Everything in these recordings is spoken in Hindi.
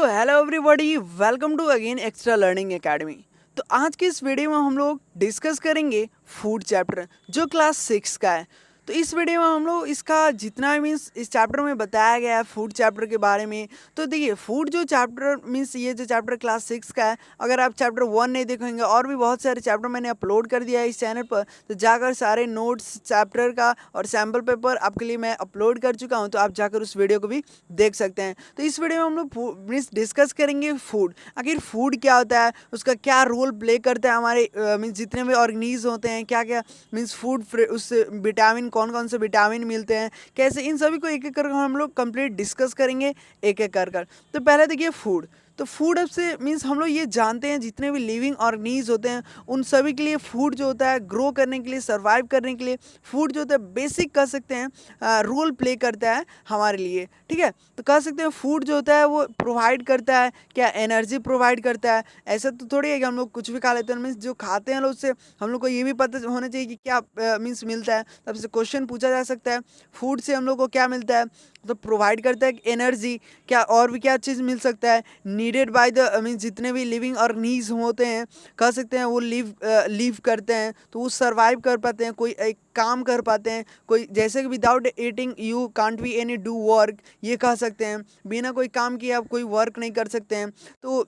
तो hello everybody, welcome to again extra learning academy. तो आज की इस वीडियो में हम लोग डिस्कस करेंगे फूड चैप्टर जो क्लास 6 का है। तो इस वीडियो में हम लोग इसका जितना मीन्स इस चैप्टर में बताया गया है फूड चैप्टर के बारे में। तो देखिए फूड जो चैप्टर मीन्स ये जो चैप्टर क्लास 6 का है, अगर आप चैप्टर 1 नहीं देखेंगे और भी बहुत सारे चैप्टर मैंने अपलोड कर दिया है इस चैनल पर, तो जाकर सारे नोट्स चैप्टर का और सैम्पल पेपर आपके लिए मैं अपलोड कर चुका हूँ, तो आप जाकर उस वीडियो को भी देख सकते हैं। तो इस वीडियो में हम लोग मीन्स डिस्कस करेंगे फूड। आखिर फूड क्या होता है, उसका क्या रोल प्ले करता है हमारे मीन्स जितने भी ऑर्गेनिज होते हैं, क्या क्या मीन्स फूड उससे विटामिन कौन कौन से विटामिन मिलते हैं, कैसे, इन सभी को एक एक कर हम लोग कंप्लीट डिस्कस करेंगे एक एक कर। तो पहले देखिए फूड। तो फूड अब से मीन्स हम लोग ये जानते हैं जितने भी लिविंग ऑर्गेनिज होते हैं उन सभी के लिए फूड जो होता है ग्रो करने के लिए, सर्वाइव करने के लिए फूड जो होता है बेसिक कह सकते हैं रोल प्ले करता है हमारे लिए। ठीक है, तो कह सकते हैं फूड जो होता है वो प्रोवाइड करता है, क्या एनर्जी प्रोवाइड करता है। ऐसा तो थोड़ी है कि हम लोग कुछ भी खा लेते हैं, मीन्स जो खाते हैं लोग उससे हम लोग को ये भी पता होना चाहिए कि क्या मीन्स मिलता है। तब से क्वेश्चन पूछा जा सकता है फूड से हम लोग को क्या मिलता है, तो प्रोवाइड करता है एनर्जी, क्या और भी क्या चीज़ मिल सकता है नीडेड बाय द मीन्स जितने भी लिविंग ऑर्गेनिज होते हैं, कह सकते हैं वो लिव करते हैं, तो वो सर्वाइव कर पाते हैं, कोई एक काम कर पाते हैं। कोई जैसे कि without eating you can't be any do work, ये कह सकते हैं बिना कोई काम किए आप कोई वर्क नहीं कर सकते हैं। तो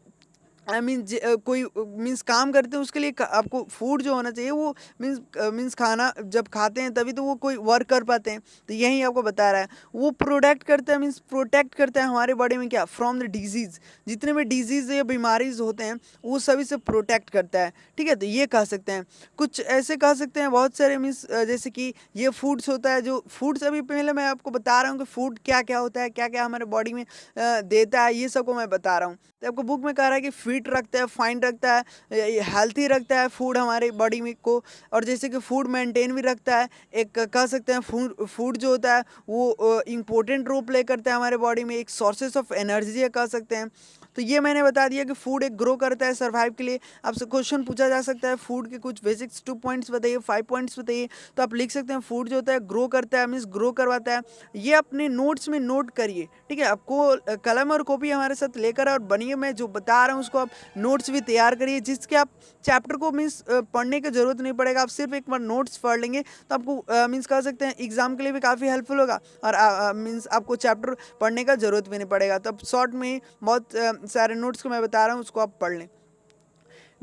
आई मीन कोई मीन्स काम करते हैं उसके लिए आपको फूड जो होना चाहिए वो मीन्स खाना जब खाते हैं तभी तो वो कोई वर्क कर पाते हैं। तो यही आपको बता रहा है वो प्रोटेक्ट करता है, मीन्स प्रोटेक्ट करता है हमारे बॉडी में क्या, फ्रॉम द डिजीज़, जितने भी डिजीज़ या बीमारीज होते हैं वो सभी से प्रोटेक्ट करता है। ठीक है, तो ये कह सकते हैं। कुछ ऐसे कह सकते हैं बहुत सारे मीन्स जैसे कि ये फूड्स होता है, जो फूड्स अभी पहले मैं आपको बता रहा हूँ कि फूड क्या क्या होता है, क्या क्या हमारे बॉडी में देता है, ये सबको मैं बता रहा हूँ। तो आपको बुक में कह रहा है कि फिट रखता है, फाइन रखता है, हेल्थी रखता है फूड हमारे बॉडी में को, और जैसे कि फूड मेंटेन भी रखता है। एक कह सकते हैं फूड जो होता है वो इम्पोर्टेंट रोल प्ले करता है हमारे बॉडी में, एक सोर्सेस ऑफ एनर्जी कह सकते हैं। तो ये मैंने बता दिया कि फूड एक ग्रो करता है सर्वाइव के लिए। आपसे क्वेश्चन पूछा जा सकता है फूड के कुछ बेसिक्स 2 पॉइंट्स बताइए, 5 पॉइंट्स बताइए, तो आप लिख सकते हैं फूड जो होता है ग्रो करता है, मीन्स ग्रो करवाता है। ये अपने नोट्स में नोट करिए। ठीक है, आपको कलम और कॉपी हमारे साथ लेकर और बनिए, मैं जो बता रहा हूँ उसको आप नोट्स भी तैयार करिए, जिसके आप चैप्टर को मीन्स पढ़ने की ज़रूरत नहीं पड़ेगा, आप सिर्फ एक बार नोट्स पढ़ लेंगे तो आपको मीन्स कह सकते हैं एग्जाम के लिए भी काफ़ी हेल्पफुल होगा, और मीन्स आपको चैप्टर पढ़ने का ज़रूरत भी नहीं पड़ेगा। तो अब शॉर्ट में बहुत सारे नोट्स को मैं बता रहा हूँ उसको आप पढ़ लें।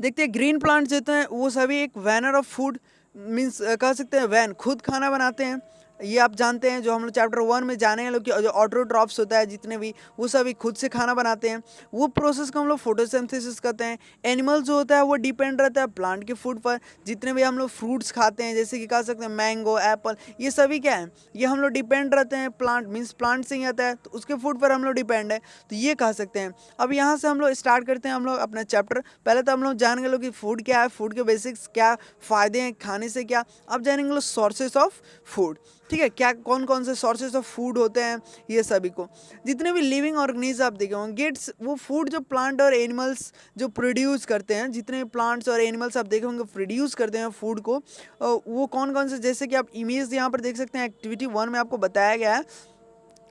देखते हैं ग्रीन प्लांट्स देते हैं वो सभी एक वैनर ऑफ फूड, मीन्स कह सकते हैं वैन, खुद खाना बनाते हैं। ये आप जानते हैं, जो हम लोग चैप्टर 1 में जाने हैं लोग कि जो ऑटोट्रॉफ्स होता है जितने भी, वो सभी खुद से खाना बनाते हैं। वो प्रोसेस को हम लोग फोटोसिंथेसिस कहते हैं। एनिमल जो होता है वो डिपेंड रहता है प्लांट के फूड पर। जितने भी हम लोग फ्रूट्स खाते हैं जैसे कि कह सकते हैं मैंगो, एप्पल, ये सभी क्या है, ये हम लोग डिपेंड रहते हैं प्लांट, मीन्स प्लांट से ही आता है, तो उसके फूड पर हम लोग डिपेंड है। तो ये कह सकते हैं। अब यहाँ से हम लोग स्टार्ट करते हैं हम लोग अपना चैप्टर। पहले तो हम लोग जान गए लोग कि फूड क्या है, फूड के बेसिक्स क्या, फ़ायदे हैं खाने से क्या। अब जानेंगे लोग सोर्सेस ऑफ फूड। ठीक है, क्या कौन कौन से सोर्सेज ऑफ फूड होते हैं, ये सभी को जितने भी लिविंग ऑर्गेनिज्म आप देखे होंगे, गेट्स वो फूड जो प्लांट और एनिमल्स जो प्रोड्यूस करते हैं, जितने प्लांट्स और एनिमल्स आप देखे होंगे प्रोड्यूस करते हैं फूड को, वो कौन कौन से, जैसे कि आप इमेज यहाँ पर देख सकते हैं एक्टिविटी 1 में आपको बताया गया है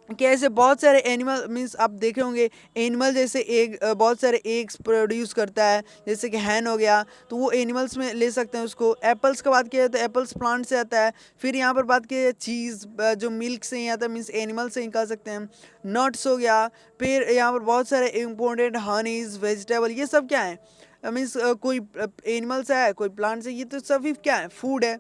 कि ऐसे बहुत सारे एनिमल मीन्स आप देखे होंगे एनिमल जैसे एग, बहुत सारे एग्स प्रोड्यूस करता है, जैसे कि हैन हो गया, तो वो एनिमल्स में ले सकते हैं उसको। एप्पल्स का बात किया तो एप्पल्स प्लांट से आता है। फिर यहाँ पर बात की चीज़ जो मिल्क से ही आता है, मीन्स एनिमल से ही कह सकते हैं। नट्स हो गया, फिर यहाँ पर बहुत सारे इंपॉर्टेंट हनीज, वेजिटेबल, ये सब क्या है, मीन्स कोई एनिमल से है कोई प्लांट से, ये तो सभी क्या है, फूड है।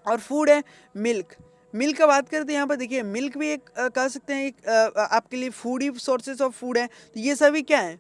और फूड है मिल्क। मिल्क का बात करते हैं यहाँ पर देखिए, मिल्क भी एक कह सकते हैं एक आपके लिए food he sources of food है। तो ये सभी क्या है,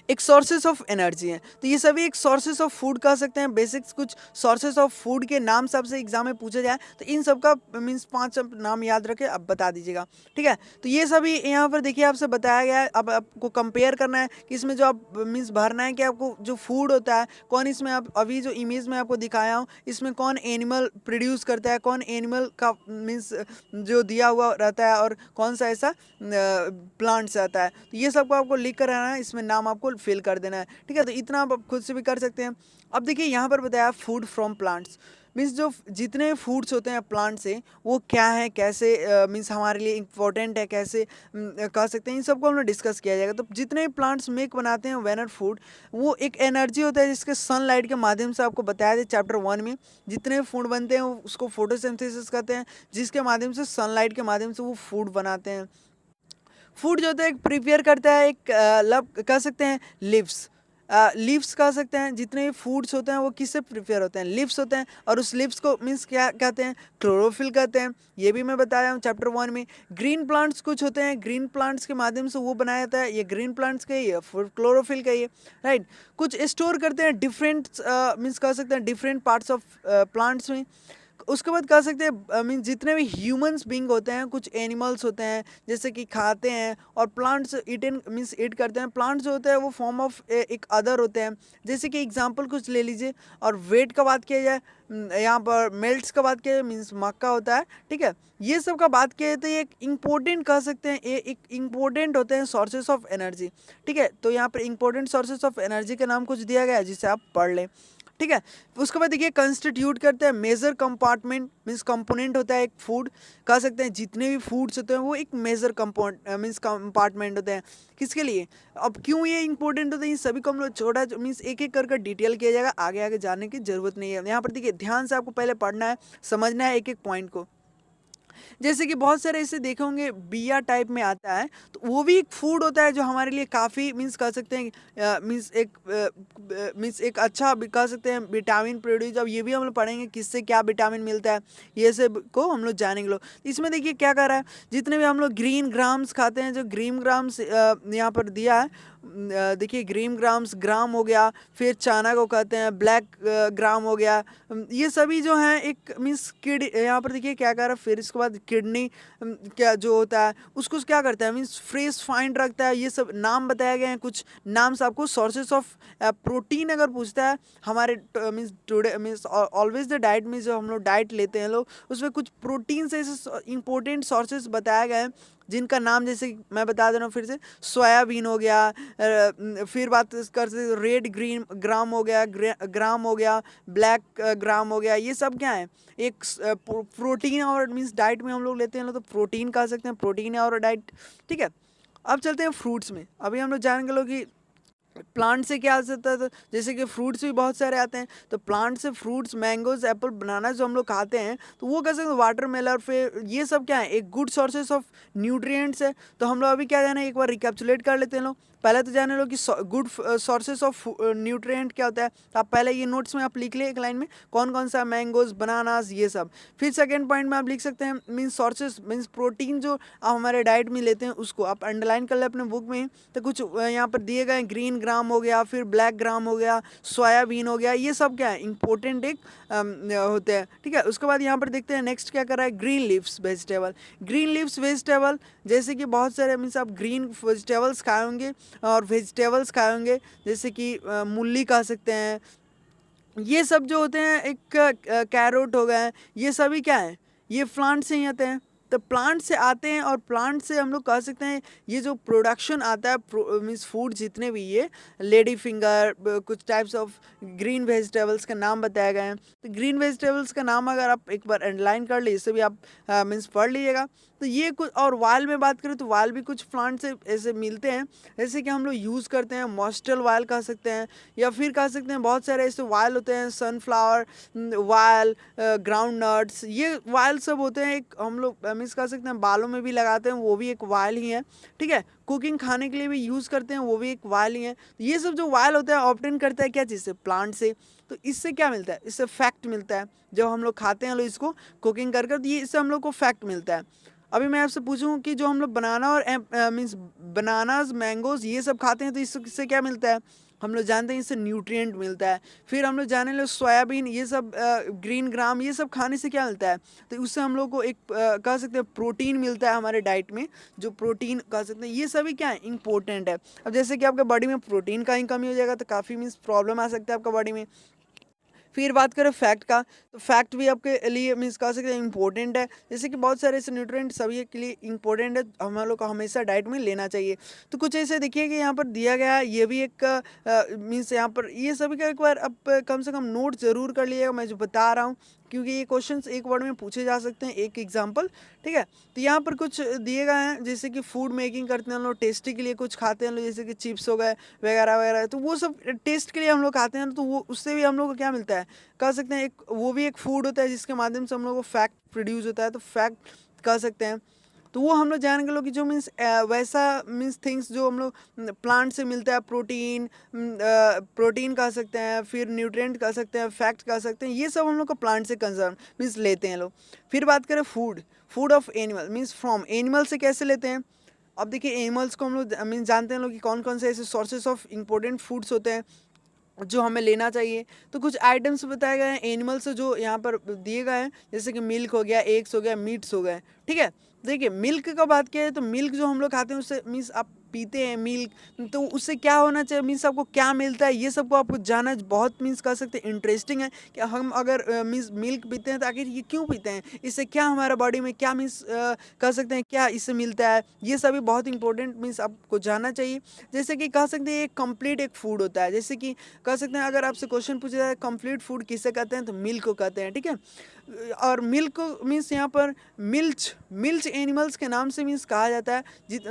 एक सोर्सेस ऑफ एनर्जी है। तो ये सभी एक सोर्सेस ऑफ फूड कह सकते हैं। बेसिक्स कुछ सोर्सेस ऑफ फूड के नाम से आपसे एग्जाम में पूछा जाए तो इन सब का मीन्स 5 नाम याद रखें, अब बता दीजिएगा। ठीक है, तो ये सभी यहाँ पर देखिए आपसे बताया गया है। अब आपको कंपेयर करना है कि इसमें जो आप मीन्स भरना है कि आपको जो फूड होता है कौन, इसमें आप अभी जो इमेज में आपको दिखाया हूँ इसमें कौन एनिमल प्रोड्यूस करता है, कौन एनिमल का मीन्स जो दिया हुआ रहता है, और कौन सा ऐसा प्लांट से आता है। तो ये सबको आपको लिख कर रहना है, इसमें नाम आपको फिल कर देना है। ठीक है, तो इतना आप खुद से भी कर सकते हैं। अब देखिए यहाँ पर बताया फूड फ्रॉम प्लांट्स, मीन्स जो जितने फूड्स होते हैं प्लांट से वो क्या है, कैसे मीन्स हमारे लिए इम्पोर्टेंट है, कैसे कह सकते हैं, इन सबको हम लोग डिस्कस किया जाएगा। तो जितने प्लांट्स मेक बनाते हैं वेनर फूड, वो एक एनर्जी होता है जिसके सनलाइट के माध्यम से आपको बताया था चैप्टर 1 में। जितने फूड बनते हैं उसको फोटोसिंथेसिस कहते हैं, जिसके माध्यम से सनलाइट के माध्यम से वो फूड बनाते हैं। फूड जो होता है प्रिपेयर करता है एक कह सकते हैं लिव्स, लीव्स कह सकते हैं। जितने भी फूड्स होते हैं वो किससे प्रिपेयर होते हैं, लिव्स होते हैं। और उस लिव्स को मीन्स क्या कहते हैं, क्लोरोफिल कहते हैं। ये भी मैं बताया हूँ चैप्टर 1 में। ग्रीन प्लांट्स कुछ होते हैं, ग्रीन प्लांट्स के माध्यम से वो बनाया जाता है, ये ग्रीन प्लांट्स का ही है, क्लोरोफिल का ही है, राइट। कुछ स्टोर करते हैं डिफरेंट मीन्स कह सकते हैं डिफरेंट पार्ट्स ऑफ प्लांट्स में। उसके बाद कह सकते हैं मीन जितने भी ह्यूमंस बींग होते हैं, कुछ एनिमल्स होते हैं जैसे कि खाते हैं, और प्लांट्स ईटन मीन्स ईट करते हैं। प्लांट्स जो होते हैं वो फॉर्म ऑफ एक अदर होते हैं। जैसे कि एग्जांपल कुछ ले लीजिए। और वेट का बात किया जाए, यहाँ पर मेल्ट्स का बात किया जाए मीन्स मक्का होता है, ठीक है। ये सब का बात किया जाए तो ये एक इम्पोर्टेंट कह सकते हैं, ये एक इम्पोर्टेंट होते हैं सोर्सेस ऑफ एनर्जी, ठीक है। तो यहाँ पर इम्पोर्टेंट सोर्सेस ऑफ एनर्जी का नाम कुछ दिया गया है जिसे आप पढ़ लें, ठीक है। उसके बाद देखिए कंस्टिट्यूट करते हैं मेजर कंपार्टमेंट मीन्स कंपोनेंट होता है एक फूड, कह सकते हैं जितने भी फूड्स होते हैं वो एक मेजर कंपोनेंट मीन्स कंपार्टमेंट होते हैं। किसके लिए, अब क्यों ये इंपॉर्टेंट होता है, इन सभी को हम लोग छोटा मीन्स एक एक कर डिटेल किया जाएगा, आगे आगे जाने की जरूरत नहीं है। यहाँ पर देखिए ध्यान से आपको पहले पढ़ना है, समझना है एक एक पॉइंट को। जैसे कि बहुत सारे ऐसे देखे होंगे बिया टाइप में आता है, तो वो भी एक फूड होता है जो हमारे लिए काफ़ी मीन्स कह सकते हैं मीन्स एक अच्छा कह सकते हैं विटामिन प्रोड्यूस। अब ये भी हम लोग पढ़ेंगे किससे क्या विटामिन मिलता है, ये सब को हम लोग जानेंगे लोग। इसमें देखिए क्या कर रहा है, जितने भी हम लोग ग्रीन ग्राम्स खाते हैं, जो ग्रीन ग्राम्स यहाँ पर दिया है, देखिए ग्रीन ग्राम्स ग्राम हो गया, फिर चाना को कहते हैं ब्लैक ग्राम हो गया। ये सभी जो हैं एक मीन्स किड यहाँ पर देखिए क्या कर रहा है, फिर इसके बाद किडनी क्या जो होता है उसको क्या करता है मीन्स फ्रेश फाइंड रखता है। ये सब नाम बताए गए हैं, कुछ नाम से आपको सोर्सेस ऑफ प्रोटीन अगर पूछता है हमारे means today means always the diet में जो हम लोग डाइट लेते हैं लोग, उसमें कुछ प्रोटीन से ऐसे इंपॉर्टेंट सोर्सेस बताए गए हैं जिनका नाम जैसे मैं बता दे रहा हूँ फिर से, सोयाबीन हो गया, फिर बात करते रेड ग्रीन ग्राम हो गया, ग्राम हो गया, ब्लैक ग्राम हो गया। ये सब क्या है, एक प्रोटीन और मीन्स डाइट में हम लोग लेते हैं तो प्रोटीन कह सकते हैं, प्रोटीन और डाइट, ठीक है। अब चलते हैं फ्रूट्स में। अभी हम लोग जानेंगे लोग कि प्लांट से क्या आ सकता है, तो जैसे कि फ्रूट्स भी बहुत सारे आते हैं, तो प्लांट से फ्रूट्स मैंगोज एप्पल बनाना जो हम लोग खाते हैं तो वो कैसे वाटरमेलन, फिर ये सब क्या है एक गुड सोर्सेस ऑफ न्यूट्रिएंट्स है। तो हम लोग अभी क्या जाना है, एक बार रिकैप्चुलेट कर लेते हैं लोग। पहले तो जाने लो कि गुड सोर्सेस ऑफ न्यूट्रिएंट क्या होता है, तो आप पहले ये नोट्स में आप लिख लिए एक लाइन में कौन कौन सा, मैंगोज बनानास ये सब। फिर सेकेंड पॉइंट में आप लिख सकते हैं मीन्स सोर्सेस मीन्स प्रोटीन जो आप हमारे डाइट में लेते हैं उसको आप अंडरलाइन कर ले अपने बुक में। तो कुछ यहाँ पर दिए गए ग्रीन ग्राम हो गया, फिर ब्लैक ग्राम हो गया, सोयाबीन हो गया, ये सब क्या है इंपॉर्टेंट एक होते हैं, ठीक है। उसके बाद यहाँ पर देखते हैं नेक्स्ट क्या कर रहा है, green leaves vegetable. Green leaves vegetable जैसे कि बहुत सारे मीन्स आप ग्रीन वेजिटेबल्स खाए होंगे और वेजिटेबल्स खाए होंगे, जैसे कि मूली खा सकते हैं। ये सब जो होते हैं एक कैरोट हो गए, ये सभी क्या है, ये प्लांट से ही आते हैं। तो प्लांट से आते हैं और प्लांट से हम लोग कह सकते हैं ये जो प्रोडक्शन आता है मीन्स फूड जितने भी ये लेडी फिंगर कुछ टाइप्स ऑफ ग्रीन वेजिटेबल्स का नाम बताए गए हैं। तो ग्रीन वेजिटेबल्स का नाम अगर आप एक बार अंडरलाइन कर लीजिए, इससे भी आप मीन्स पढ़ लीजिएगा। तो ये कुछ, और वाल में बात करें तो वाल भी कुछ प्लांट से ऐसे मिलते हैं, जैसे कि हम लोग यूज़ करते हैं मॉस्टल वाल कह सकते हैं, या फिर कह सकते हैं बहुत सारे ऐसे वाल होते हैं, सनफ्लावर वाल, ग्राउंड नट्स, ये वाल सब होते हैं। एक हम लोग मीन्स कह सकते हैं बालों में भी लगाते हैं, वो भी एक वाल ही है, ठीक है। कुकिंग खाने के लिए भी यूज़ करते हैं, वो भी एक वाल ही है। तो ये सब जो वाल होता है ऑब्टेन करता है क्या चीज़ से, प्लांट से। तो इससे क्या मिलता है, इससे फैक्ट मिलता है। जब हम लोग खाते हैं लोग इसको कुकिंग कर कर, तो ये इससे हम लोग को फैक्ट मिलता है। अभी मैं आपसे पूछूं कि जो हम लोग बनाना और मीन्स बनानास मैंगोज ये सब खाते हैं तो इससे क्या मिलता है, हम लोग जानते हैं इससे न्यूट्रिएंट मिलता है। फिर हम लोग जाने लो सोयाबीन ये सब ग्रीन ग्राम ये सब खाने से क्या मिलता है, तो उससे हम लोग को एक कह सकते हैं प्रोटीन मिलता है हमारे डाइट में, जो प्रोटीन कह सकते हैं। ये सभी क्या है इंपॉर्टेंट है। अब जैसे कि आपके बॉडी में प्रोटीन का ही कमी हो जाएगा तो काफ़ी मीन्स प्रॉब्लम आ सकता है आपका बॉडी में। फिर बात करें फैक्ट का, तो फैक्ट भी आपके लिए मीन्स कह सकते हैं इंपॉर्टेंट है। जैसे कि बहुत सारे ऐसे न्यूट्रिएंट सभी के लिए इंपॉर्टेंट है, हम लोग को हमेशा डाइट में लेना चाहिए। तो कुछ ऐसे देखिए कि यहाँ पर दिया गया है, ये भी एक मीन्स यहाँ पर ये सभी का एक बार आप कम से कम नोट ज़रूर कर लीजिएगा मैं जो बता रहा हूँ, क्योंकि ये क्वेश्चंस एक वर्ड में पूछे जा सकते हैं, एक एग्जांपल, ठीक है। तो यहाँ पर कुछ दिए गए हैं, जैसे कि फूड मेकिंग करते हैं हम लोग, टेस्टी के लिए कुछ खाते हैं लोग, जैसे कि चिप्स हो गए वगैरह वगैरह, तो वो सब टेस्ट के लिए हम लोग खाते हैं, तो वो उससे भी हम लोग को क्या मिलता है, कह सकते हैं एक वो भी एक फूड होता है जिसके माध्यम से हम लोग को फैक्ट प्रोड्यूस होता है, तो फैक्ट कह सकते हैं। तो वो हम लोग जान के लोग कि जो मीन्स वैसा मीन्स थिंग्स जो हम लोग प्लांट से मिलता है, प्रोटीन, प्रोटीन कह सकते हैं, फिर न्यूट्रिएंट कह सकते हैं, फैक्ट कह सकते हैं, ये सब हम लोग को प्लांट से कंजर्व मीन्स लेते हैं लोग। फिर बात करें food, food of animal means from animal से कैसे लेते हैं। अब देखिए एनिमल्स को हम लोग मीन्स जानते हैं लोग कि कौन कौन से ऐसे सोर्सेस ऑफ इंपॉर्टेंट फूड्स होते हैं जो हमें लेना चाहिए। तो कुछ आइटम्स बताए गए हैं एनिमल से जो यहाँ पर दिए गए हैं, जैसे कि मिल्क हो गया, एग्स हो गया, मीट्स हो गए, ठीक है। देखिए मिल्क का बात किया है तो मिल्क जो हम लोग खाते हैं उससे मीन्स आप पीते हैं मिल्क, तो उससे क्या होना चाहिए, मीन्स आपको क्या मिलता है, ये सबको आपको जानना बहुत मीन्स कह सकते हैं इंटरेस्टिंग है कि हम अगर मीन्स मिल्क पीते हैं तो आखिर ये क्यों पीते हैं, इससे क्या हमारा बॉडी में क्या मीन्स कह सकते हैं क्या इससे मिलता है, ये सभी बहुत इंपॉर्टेंट मीन्स आपको जानना चाहिए। जैसे कि कह सकते हैं एक कंप्लीट एक फूड होता है, जैसे कि कह सकते हैं अगर आपसे क्वेश्चन पूछा जाए कंप्लीट फूड किसे कहते हैं तो मिल्क को कहते हैं, ठीक है। और मिल्क मीन्स यहाँ पर मिल्च, मिल्च एनिमल्स के नाम से मीन्स कहा जाता है।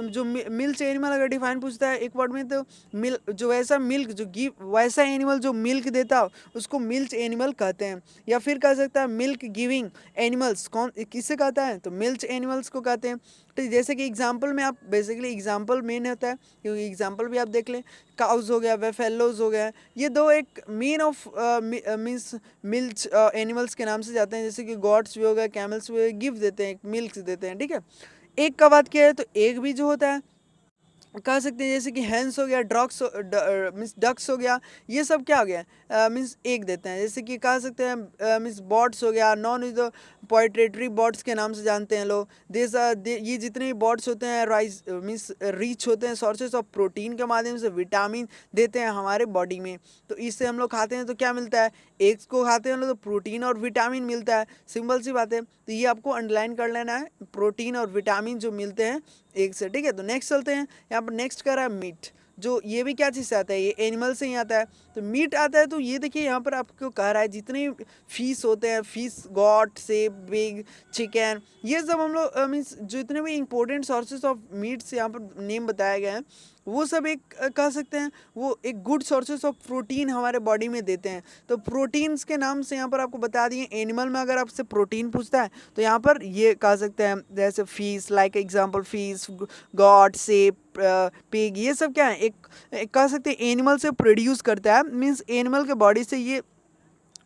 जो मिल्च एनिमल अगर डिफाइन पूछता है एक वर्ड में तो मिल जो वैसा मिल्क जो गिव वैसा एनिमल जो मिल्क देता हो उसको मिल्च एनिमल कहते हैं। या फिर कह सकता है मिल्क गिविंग एनिमल्स कौन किसे कहता है तो मिल्च एनिमल्स को कहते हैं। तो जैसे कि एग्जाम्पल में आप बेसिकली एग्जाम्पल मेन होता है, क्योंकि एग्जाम्पल भी आप देख लें, काउज हो गया, वेफेलोज हो गया, ये दो एक main of means milch animals के नाम से जाते हैं। जैसे कि गॉड्स भी हो गए, कैमल्स भी हो गए, गिफ्ट देते हैं, मिल्क देते हैं, ठीक है। एक का बात किया है तो एक भी जो होता है कह सकते हैं जैसे कि हैंस हो गया, ड्रग्स मीन्स डक्स हो गया, ये सब क्या हो गया मीन्स एक देते हैं। जैसे कि कह सकते हैं मीन्स बॉट्स हो गया, नॉन इज द पोइट्रेटरी बॉट्स के नाम से जानते हैं लोग। ये जितने भी बॉट्स होते हैं राइस मीन्स रिच होते हैं सोर्सेस ऑफ प्रोटीन के माध्यम से विटामिन देते हैं हमारे बॉडी में। तो इससे हम लोग खाते हैं तो क्या मिलता है, एग्स को खाते हैं हम लोग तो प्रोटीन और विटामिन मिलता है, सिंपल सी बात है। तो ये आपको अंडरलाइन कर लेना है, प्रोटीन और विटामिन जो मिलते हैं एक से, ठीक है। तो नेक्स्ट चलते हैं, यहाँ पर नेक्स्ट कर रहा है मीट, जो ये भी क्या चीज़ से आता है, ये एनिमल से ही आता है। तो मीट आता है तो ये देखिए यहाँ पर आपको कह रहा है जितने फिश होते हैं, फिश, गॉट, सेप, बिग, चिकन, ये सब हम लोग मीन्स जितने भी इंपॉर्टेंट सोर्सेस ऑफ मीट्स यहाँ पर नेम बताए गए हैं, वो सब एक कह सकते हैं वो एक गुड सोर्सेस ऑफ प्रोटीन हमारे बॉडी में देते हैं। तो प्रोटीन्स के नाम से यहाँ पर आपको बता दिए, एनिमल में अगर आपसे प्रोटीन पूछता है तो यहाँ पर ये कह सकते हैं जैसे fish, like example fish, goat, sheep, pig, ये सब क्या है एक कह सकते हैं एनिमल से प्रोड्यूस करता है, मीन्स एनिमल के बॉडी से ये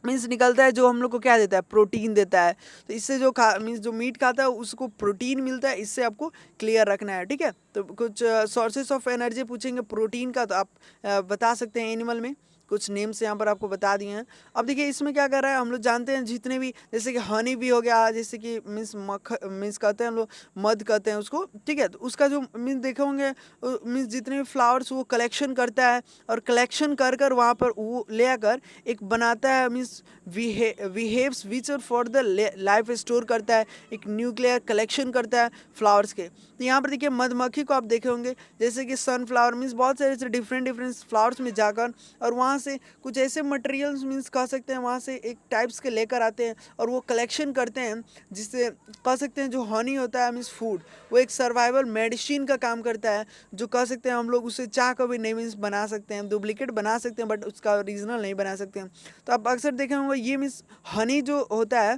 मीन्स निकलता है जो हम लोग को क्या देता है, प्रोटीन देता है। तो इससे जो खा मीन्स जो मीट खाता है उसको प्रोटीन मिलता है, इससे आपको क्लियर रखना है, ठीक है। तो कुछ सोर्सेस ऑफ एनर्जी पूछेंगे प्रोटीन का तो आप बता सकते हैं एनिमल में, कुछ नेम्स यहाँ पर आपको बता दिए हैं। अब देखिए इसमें क्या कर रहा है, हम लोग जानते हैं जितने भी जैसे कि हनी भी हो गया, जैसे कि मीन्स मीन्स कहते हैं हम लोग मध कहते हैं उसको, ठीक है। तो उसका जो मीन्स देखे होंगे मीन्स जितने भी फ्लावर्स वो कलेक्शन करता है और कलेक्शन कर कर वहाँ पर वो ले आकर एक बनाता है, means behaves which for the life store करता है, एक न्यूक्लियर कलेक्शन करता है फ्लावर्स के। तो यहाँ पर देखिए मधुमक्खी को आप देखे होंगे, जैसे कि सनफ्लावर मीन्स बहुत सारे ऐसे डिफरेंट डिफरेंट फ्लावर्स में जाकर और वहाँ से कुछ ऐसे मटेरियल्स मीन्स कह सकते हैं वहाँ से एक टाइप्स के लेकर आते हैं और वो कलेक्शन करते हैं, जिससे कह सकते हैं जो हनी होता है मीन्स फूड, वो एक सर्वाइवल मेडिसिन का काम करता है, जो कह सकते हैं हम लोग उसे चाह कर भी नहीं मीन्स बना सकते हैं, डुप्लीकेट बना सकते हैं बट उसका ओरिजिनल नहीं बना सकते हैं। तो आप अक्सर देखे होंगे ये मीन्स हनी जो होता है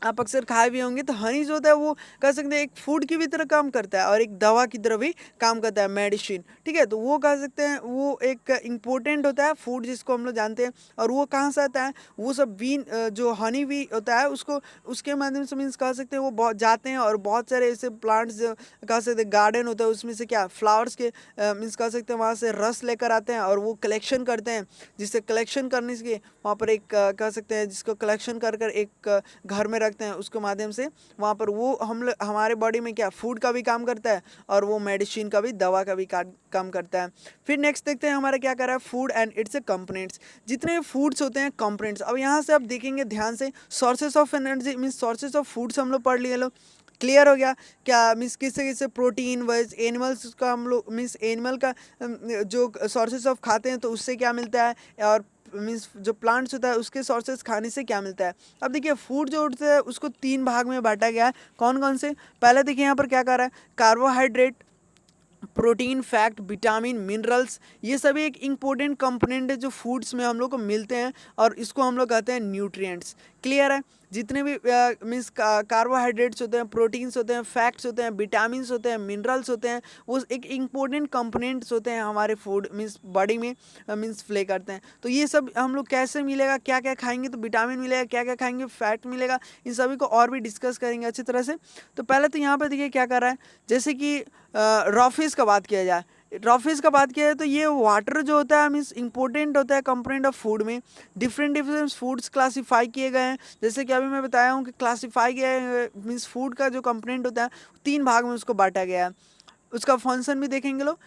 आप अक्सर खाए भी होंगे, तो हनी जो होता है वो कह सकते हैं एक फूड की भी तरह काम करता है और एक दवा की तरह भी काम करता है, मेडिसिन, ठीक है। तो वो कह सकते हैं वो एक इम्पोर्टेंट होता है फूड जिसको हम लोग जानते हैं। और वो कहाँ से आता है, वो सब बीन जो हनी भी होता है उसको उसके माध्यम से मीन्स कह सकते हैं वो बहुत जाते हैं और बहुत सारे ऐसे प्लांट्स जो कह सकते हैं गार्डन होता है उसमें से क्या फ्लावर्स के मीन्स कह सकते हैं वहाँ से रस लेकर आते हैं और वो कलेक्शन करते हैं, जिससे कलेक्शन करने से वहाँ पर एक कह सकते हैं जिसको कलेक्शन कर कर एक घर में रखते हैं, उसके माध्यम से वहाँ पर वो हमारे बॉडी में क्या फूड का भी काम करता है और वो मेडिसिन का भी, दवा का भी काम करता है। फिर नेक्स्ट देखते हैं हमारा क्या कर रहा है, food and it's a components, जितने फूड्स होते हैं कंपोनेंट्स। अब यहाँ से आप देखेंगे ध्यान से, sources of energy means sources of foods हम लोग पढ़ लिए लोग, क्लियर हो गया क्या मीन्स किससे किससे प्रोटीन वेज एनिमल्स का हम लोग मीन्स एनिमल का जो सोर्सेस ऑफ खाते हैं तो उससे क्या मिलता है, और मीन्स जो प्लांट्स होता है उसके सोर्सेज खाने से क्या मिलता है। अब देखिए फूड जो होता है उसको 3 भाग में बांटा गया है। कौन कौन से, पहले देखिए यहाँ पर क्या कर रहा है, carbohydrate, protein, fat, vitamin, minerals, ये सभी एक इम्पोर्टेंट कंपोनेंट है जो फूड्स में हम लोग को मिलते हैं और इसको हम लोग कहते हैं न्यूट्रिएंट्स। क्लियर है। जितने भी मीन्स कार्बोहाइड्रेट्स होते हैं, प्रोटीन्स होते हैं, फैट्स होते हैं, विटामिन्स होते हैं, मिनरल्स होते हैं, वो एक इम्पोर्टेंट कंपोनेंट्स होते हैं हमारे फूड मीन्स बॉडी में मीन्स प्ले करते हैं। तो ये सब हम लोग कैसे मिलेगा, क्या क्या खाएंगे तो विटामिन मिलेगा, क्या क्या खाएंगे फैट मिलेगा, इन सभी को और भी डिस्कस करेंगे अच्छी तरह से। तो पहले तो यहाँ पर देखिए क्या कर रहा है, जैसे कि रॉ फिश का बात किया जाए, रॉ फिश का बात किया जाए तो ये वाटर जो होता है मीन्स इंपॉर्टेंट होता है कंपोनेंट ऑफ फूड में। डिफरेंट डिफरेंट फूड्स क्लासीफाई किए गए हैं, जैसे कि अभी मैं बताया हूँ कि क्लासीफाई किया है मीन्स फूड का जो कंपोनेंट होता है 3 भाग में उसको बांटा गया है। उसका फंक्शन भी देखेंगे लोग।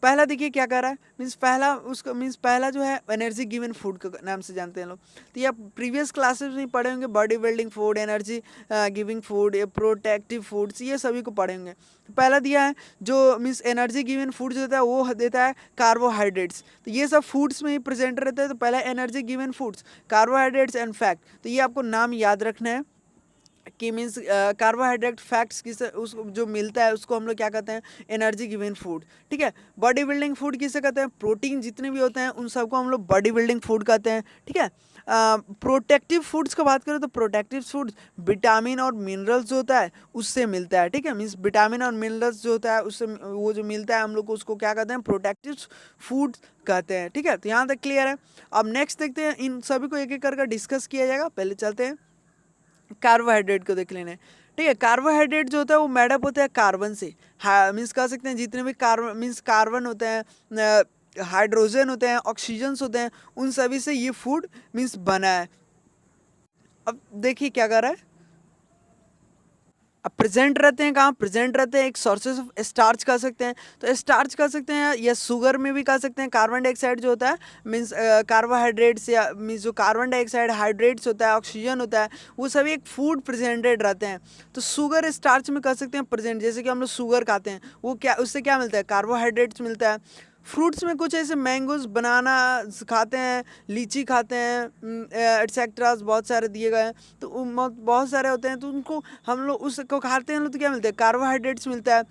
पहला देखिए क्या कर रहा है, मीन्स पहला उसका मीन्स पहला जो है एनर्जी गिवन फूड के नाम से जानते हैं लोग। तो ये आप प्रीवियस क्लासेस में पढ़े होंगे, body building food, energy giving food, protective foods, ये सभी को पढ़े होंगे। तो पहला दिया है जो मीन्स एनर्जी गिवन फूड जो होता है वो देता है कार्बोहाइड्रेट्स। तो ये सब फूड्स में ही प्रेजेंट रहते हैं। तो पहला energy given foods, carbohydrates and fat. तो ये आपको नाम याद रखना है कि मीन्स कार्बोहाइड्रेट फैट्स किसे उसको जो मिलता है उसको हम लोग क्या कहते हैं, एनर्जी गिवन फूड। ठीक है। बॉडी बिल्डिंग फूड किसे कहते हैं, प्रोटीन जितने भी होते हैं उन सबको हम लोग बॉडी बिल्डिंग फूड कहते हैं। ठीक है। प्रोटेक्टिव फूड्स की बात करें तो प्रोटेक्टिव फूड्स विटामिन और मिनरल्स जो होता है उससे मिलता है। ठीक है। मीन्स विटामिन और मिनरल्स जो होता है उससे वो जो मिलता है हम लोग को उसको क्या कहते हैं, प्रोटेक्टिव फूड कहते हैं। ठीक है। तो यहाँ तक क्लियर है। अब नेक्स्ट देखते हैं, इन सभी को एक एक करके डिस्कस किया जाएगा। पहले चलते हैं कार्बोहाइड्रेट को देख लेने। ठीक है। कार्बोहाइड्रेट जो होता है वो मेडअप होता है कार्बन से। मीन्स कह सकते हैं जितने भी कार्बन मीन्स कार्बन होते हैं, हाइड्रोजन होते हैं, ऑक्सीजन्स होते हैं, उन सभी से ये फूड मीन्स बना है। अब देखिए क्या कर रहा है, अब प्रेजेंट रहते हैं कहाँ, प्रेजेंट रहते हैं एक सोर्सेस ऑफ स्टार्च कह सकते हैं। तो स्टार्च कह सकते हैं या शुगर में भी कह सकते हैं। कार्बन डाइऑक्साइड जो होता है मीन्स कार्बोहाइड्रेट्स या मीन्स जो कार्बन डाइऑक्साइड हाइड्रेट्स होता है, ऑक्सीजन होता है, वो सभी एक फूड प्रेजेंटेड रहते हैं। तो शुगर स्टार्च में कह सकते हैं प्रेजेंट। जैसे कि हम लोग शुगर खाते हैं, वो क्या उससे क्या मिलता है, कार्बोहाइड्रेट्स मिलता है। फ्रूट्स में कुछ ऐसे मैंगोज, बनाना खाते हैं, लीची खाते हैं, एटसेट्रास बहुत सारे दिए गए हैं। तो बहुत सारे होते हैं, तो उनको हम लोग उसको खाते हैं लोग तो क्या मिलता है, कार्बोहाइड्रेट्स मिलता है।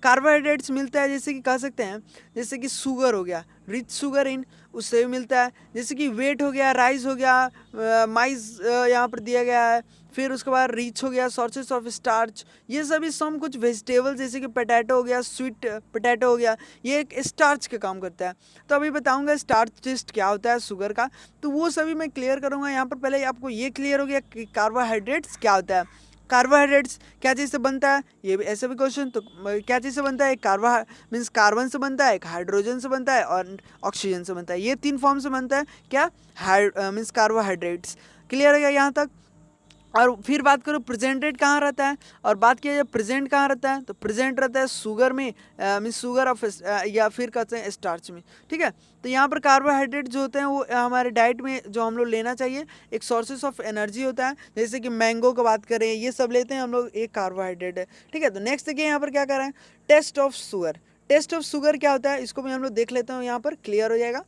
कार्बोहाइड्रेट्स मिलता है जैसे कि कह सकते हैं, जैसे कि शुगर हो गया, रिच शुगर इन, उससे भी मिलता है। जैसे कि वेट हो गया, राइस हो गया, माइस यहाँ पर दिया गया है। फिर उसके बाद रिच हो गया, सोर्सेस ऑफ स्टार्च, ये सभी सम कुछ वेजिटेबल जैसे कि पोटैटो हो गया, स्वीट पोटैटो हो गया, ये एक स्टार्च के काम करता है। तो अभी बताऊंगा स्टार्च टेस्ट क्या होता है शुगर का, तो वो सभी मैं क्लियर करूंगा यहाँ पर। पहले आपको ये क्लियर हो गया कि कार्बोहाइड्रेट्स क्या होता है। कार्बोहाइड्रेट्स क्या चीज़ से बनता है, ये भी ऐसे भी क्वेश्चन। तो क्या चीज़ से बनता है, मीन्स कार्बन से बनता है, एक हाइड्रोजन से बनता है और ऑक्सीजन से बनता है। ये 3 फॉर्म से बनता है क्या, मीन्स कार्बोहाइड्रेट्स। क्लियर है क्या यहाँ तक। और फिर बात करो प्रेजेंटेड कहाँ रहता है, और बात किया जाए प्रेजेंट कहाँ रहता है, तो प्रेजेंट रहता है शुगर में, मीन्स शुगर ऑफ या फिर कहते हैं स्टार्च में। ठीक है। तो यहाँ पर कार्बोहाइड्रेट जो होते हैं वो हमारे डाइट में जो हम लोग लेना चाहिए, एक सोर्सेस ऑफ एनर्जी होता है। जैसे कि मैंगो की बात करें, ये सब लेते हैं हम लोग, एक कार्बोहाइड्रेट है। ठीक है। तो नेक्स्ट देखिए यहाँ पर क्या कर रहे हैं, test of sugar. Test of sugar क्या होता है, इसको भी हम लोग देख लेते हैं, यहाँ पर क्लियर हो जाएगा।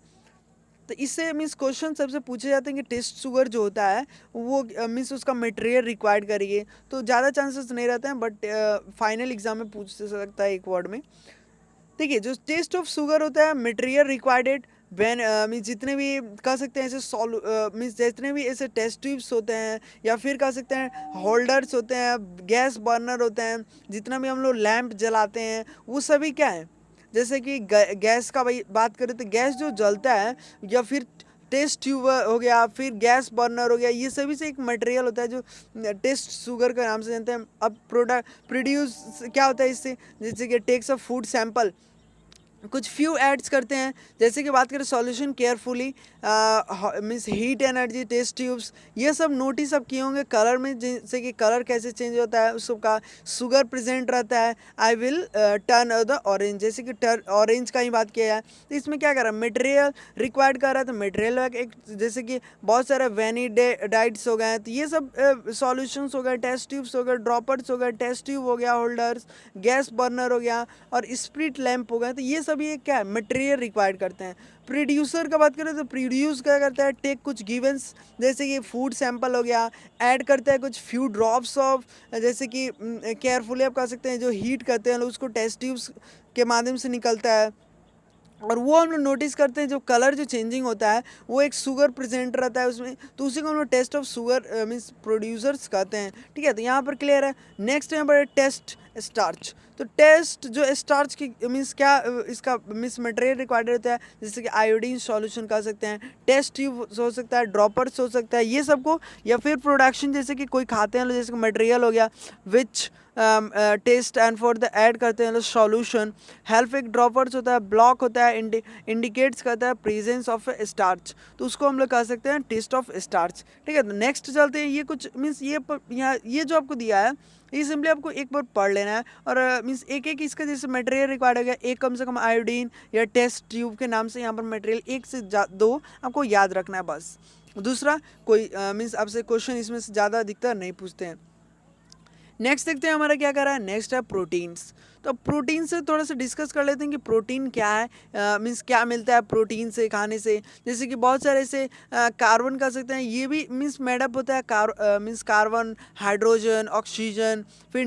तो इससे मीन्स क्वेश्चन सबसे पूछे जाते हैं कि टेस्ट शुगर जो होता है वो मीन्स उसका मटेरियल रिक्वायर्ड करिए, तो ज़्यादा चांसेस नहीं रहते हैं, बट फाइनल एग्जाम में पूछ सकता है एक वर्ड में। देखिए जो टेस्ट ऑफ शुगर होता है, मटेरियल रिक्वायर्ड वैन मीन्स जितने भी कह सकते हैं ऐसे मीन्स जितने भी ऐसे टेस्ट ट्यूब्स होते हैं, या फिर कह सकते हैं होल्डर्स होते हैं, गैस बर्नर होते हैं, जितना भी हम लोग लैंप जलाते हैं, वो सभी क्या है, जैसे कि गैस का भाई बात करें तो गैस जो जलता है, या फिर टेस्ट ट्यूब हो गया, फिर गैस बर्नर हो गया, ये सभी से एक मटेरियल होता है जो टेस्ट शुगर के नाम से जानते हैं। अब प्रोड्यूस क्या होता है इससे, जैसे कि टेक्स अ फूड सैंपल, कुछ फ्यू ऐड्स करते हैं। जैसे कि बात करें solution carefully, means heat energy, test tubes, ये सब नोटिस आप किए होंगे कलर में, जैसे कि कलर कैसे चेंज होता है उसका, शुगर प्रेजेंट रहता है, I will turn the orange, जैसे कि ऑरेंज का ही बात किया है। तो इसमें क्या कर रहा है, मटेरियल रिक्वायर्ड कर रहा है, तो मटेरियल एक जैसे कि बहुत सारे वेनिडाइट्स हो गए, तो ये सब सॉल्यूशंस हो गए, टेस्ट ट्यूब्स हो गए, ड्रॉपर्स हो गए, टेस्ट ट्यूब हो गया, होल्डर्स, गैस बर्नर हो गया, और स्प्रिट लैंप हो गए। तो ये सभी एक क्या है, मटेरियल रिक्वायर्ड करते हैं। प्रोड्यूसर का बात करें तो प्रोड्यूस क्या करता है, टेक कुछ गिवंस जैसे कि फूड सैंपल हो गया, ऐड करता है कुछ फ्यू ड्रॉप्स ऑफ, जैसे कि केयरफुली आप कह सकते हैं जो हीट करते हैं उसको टेस्ट ट्यूब्स के माध्यम से निकलता है, और वो हम लोग नोटिस करते हैं जो कलर जो चेंजिंग होता है वो एक शुगर प्रेजेंट रहता है उसमें, तो उसी को हम लोग test of sugar means producers कहते हैं। ठीक है, तो यहाँ पर क्लियर है। नेक्स्ट यहाँ पर टेस्ट स्टार्च। तो टेस्ट जो स्टार्च की मीन्स क्या इसका मीन्स मटेरियल रिक्वायर्ड होता है, जैसे कि आयोडीन सॉल्यूशन कह सकते हैं, टेस्ट ट्यूब हो सकता है, ड्रॉपर्स हो सकता है, ये सबको, या फिर प्रोडक्शन जैसे कि कोई खाते हैं लोग, जैसे कि मटेरियल हो गया which test and for the add करते हैं सॉल्यूशन, हेल्प एक ड्रॉपर्स होता है, ब्लॉक होता है, इंडिकेट्स करता है प्रेजेंस ऑफ स्टार्च, तो उसको हम लोग कह सकते हैं टेस्ट ऑफ स्टार्च। ठीक है, तो नेक्स्ट चलते हैं। ये कुछ मीन्स यहाँ ये जो आपको दिया है ये सिंपली आपको एक बार पढ़ लेना है, और मीन्स एक एक इसका जैसे मटेरियल रिक्वायर्ड हो गया, एक कम से कम आयोडीन या टेस्ट ट्यूब के नाम से यहाँ पर मटेरियल एक से दो आपको याद रखना है बस। दूसरा कोई मीन्स आपसे क्वेश्चन इसमें से ज़्यादा अधिकतर नहीं पूछते हैं। नेक्स्ट देखते हैं हमारा क्या कर रहा है, नेक्स्ट है प्रोटीन्स। तो प्रोटीन से थोड़ा सा डिस्कस कर लेते हैं कि प्रोटीन क्या है, मीन्स क्या मिलता है प्रोटीन से खाने से। जैसे कि बहुत सारे ऐसे कार्बन कह सकते हैं, ये भी मीन्स मेडअप होता है मीन्स कार्बन, हाइड्रोजन, ऑक्सीजन, फिर